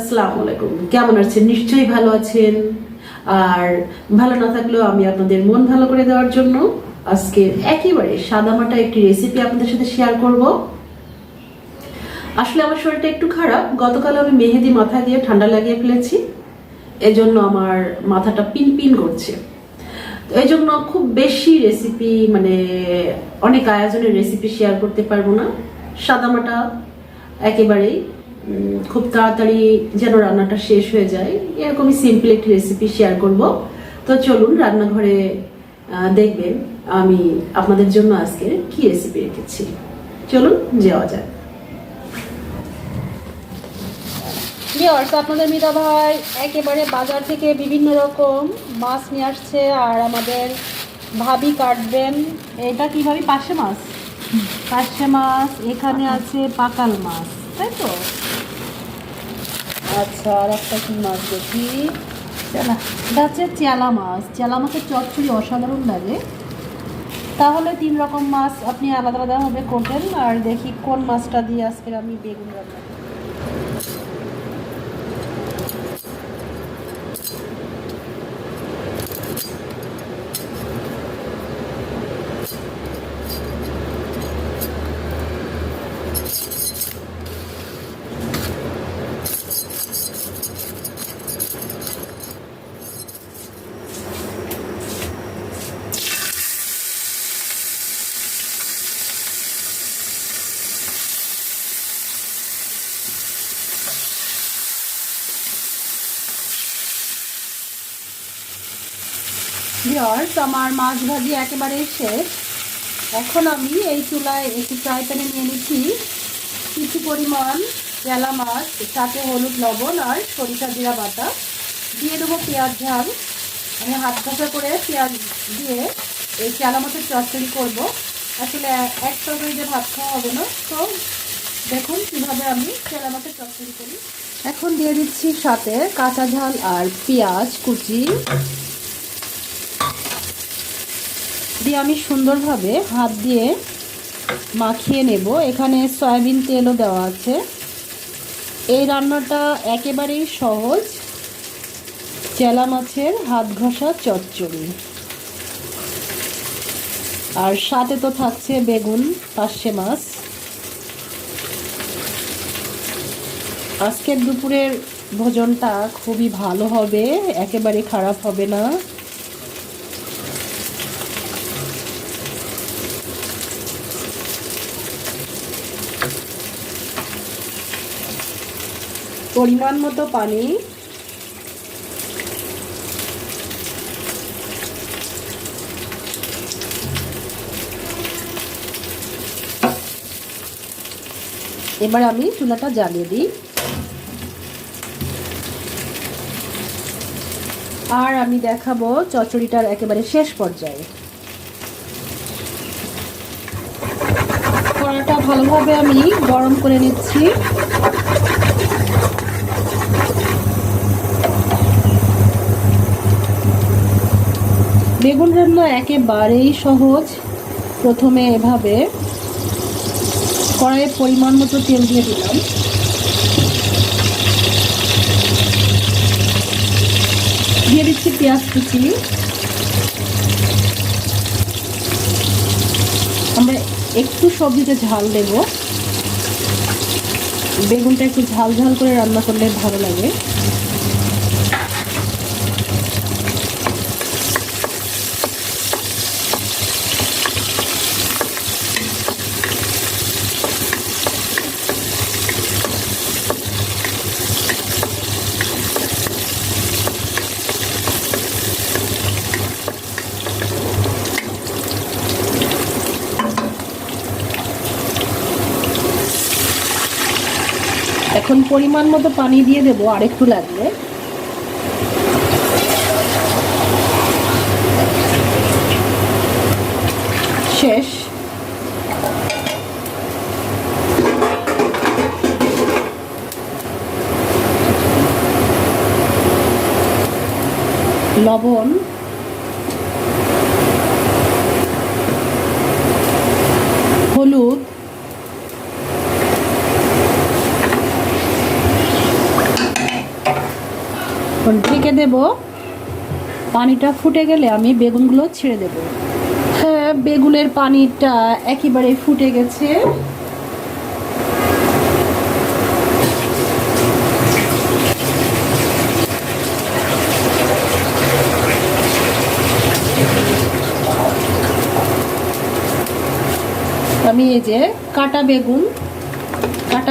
আসসালামু আলাইকুম। কেমন আছেন? নিশ্চয়ই ভালো আছেন। আর ভালো না থাকলেও আমি আপনাদের মন ভালো করে দেওয়ার জন্য আজকে একেবারে সাদামাটা একটি রেসিপি আপনাদের সাথে শেয়ার করব। আসলে আমার শরীরটা একটু খারাপ। গতকাল আমি মেহেদি মাথা দিয়ে ঠান্ডা লাগিয়ে ফেলেছি, এজন্য আমার মাথাটা পিন পিন করছে। তো এই জন্য খুব বেশি রেসিপি অনেক আয়োজনের রেসিপি শেয়ার করতে পারবো না। সাদামাটা একেবারেই খুব তাড়াতাড়ি যেন রান্নাটা শেষ হয়ে যায় এরকমই সিম্পল একটি রেসিপি শেয়ার করব। তো চলুন রান্নাঘরে দেখবেন আমি আপনাদের জন্য আজকে কি রেসিপি রেখেছি। চলুন যাওয়া যাক। আপনাদের মিতা ভাই একেবারে বাজার থেকে বিভিন্ন রকম মাছ নিয়ে আসছে, আর আমাদের ভাবি কাটবেন। এটা কি ভাবি? পার্শে মাছ। পার্শে মাছ, এখানে আছে পাকাল মাছ, তাই তো? আচ্ছা, আর একটা কি মাছ দেখি? এটা হচ্ছে চেলা মাছ। চেলা মাছের চচ্চড়ি অসাধারণ লাগে। তাহলে 3 রকম মাছ আপনি আলাদা আলাদাভাবে করবেন। আর দেখি কোন মাছটা দিয়ে আজকে আমি বেগুন রান্না করব। ভিউয়ার্স, আমার মাছ ভাজি একেবারে শেষ। এখন আমি এই চুলায় একটু ফ্রাই প্যানে নিয়ে নিচ্ছি কিছু পরিমাণ চেলা মাছ, সাথে হলুদ, লবণ আর সরিষা জিরা বাটা। দিয়ে দেবো পেঁয়াজ ঝাল। আমি হাত ঘষা করে পেঁয়াজ দিয়ে এই চেলা মাছের চচ্চড়ি করব। আসলে এক তরকারিতে ভাত খাওয়া হবে না, তো দেখুন কীভাবে আমি চেলা মাছের চচ্চড়ি করি। এখন দিয়ে দিচ্ছি সাথে কাঁচা ঝাল আর পেঁয়াজ কুচি দিয়ে আমি সুন্দরভাবে হাত দিয়ে মাখিয়ে নেব। এখানে সয়াবিন তেলও দেওয়া আছে। এই রান্নাটা একেবারেই সহজ, চেলা মাছের হাত ঘষা চচ্চড়ি। আর সাথে তো থাকছে বেগুন, পার্শে মাছ। আজকের দুপুরের ভোজনটা খুবই ভালো হবে, একেবারে খারাপ হবে না। পরিমাণ মতো পানি। এবার আমি চুলাটা জ্বালিয়ে দিই। আর আমি দেখাবো চচ্চড়িটার একেবারে শেষ পর্যায়ে। কড়াইটা ভালোভাবে আমি গরম করে নিচ্ছি। বেগুন রান্না একেবারেই সহজ। প্রথমে এভাবে কড়াইয়ে পরিমাণ মতো তেল দিয়ে দিলাম। দিয়ে দিচ্ছি পেঁয়াজ কুচি। আমরা একটু সবজিতে ঝাল দেব। বেগুনটা একটু ঝাল ঝাল করে রান্না করলে ভালো লাগে। এখন পরিমাণ মতো পানি দিয়ে দেব, আর একটু লাগবে। শেষ। লবণ, হলুদ, এখন ঢেকে দেব। পানিটা ফুটে গেলে আমি বেগুনগুলো ছেড়ে দেব। হ্যাঁ, বেগুনের পানিটা একেবারে ফুটে গেছে। আমি এই যে কাটা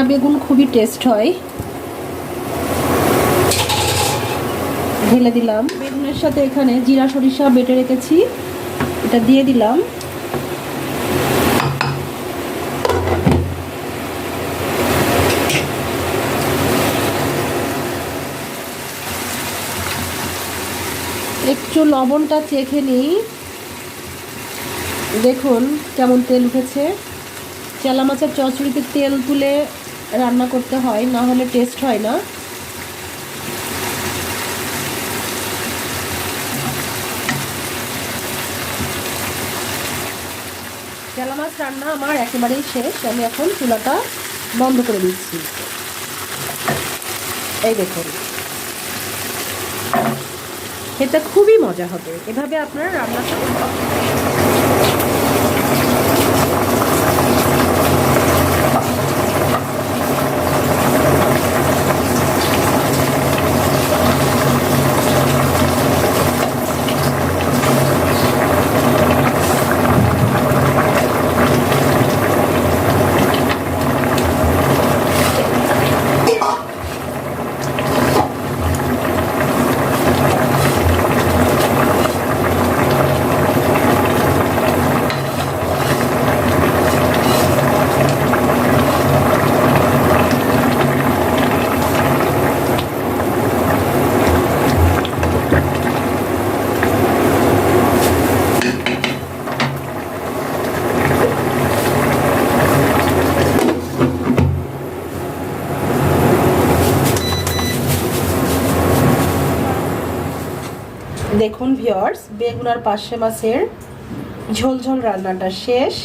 বেগুন খুবই টেস্ট হয়, ঢেলে দিলাম। বেগুনের সাথে এখানে জিরা সরিষা বেটে রেখেছি, এটা দিয়ে দিলাম। একটু লবণটা চেখে নিই। দেখুন কেমন তেল উঠেছে। চেলা মাছের চচ্চড়িতে তেল তুলে রান্না করতে হয়, না হলে টেস্ট হয় না। চেলা মাছ রান্না আমার একেবারেই শেষ। আমি এখন চুলাটা বন্ধ করে দিচ্ছি। এই দেখুন, এটা খুবই মজা হবে। এভাবে আপনারা রান্না করুন। দেখুন ভিউয়ার্স, বেগুন আর পার্শে মাছের ঝোল ঝোল রান্নাটা শেষ।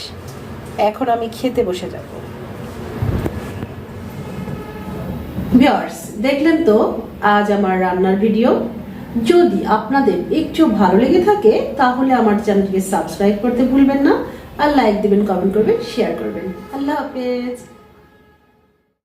এখন আমি খেতে বসে যাব। ভিউয়ার্স, দেখলেন তো আজ আমার রান্নার ভিডিও। যদি আপনাদের একটু ভালো লেগে থাকে তাহলে আমার চ্যানেলকে সাবস্ক্রাইব করতে ভুলবেন না, আর লাইক দিবেন, কমেন্ট করবেন, শেয়ার করবেন। আল্লাহ হাফেজ।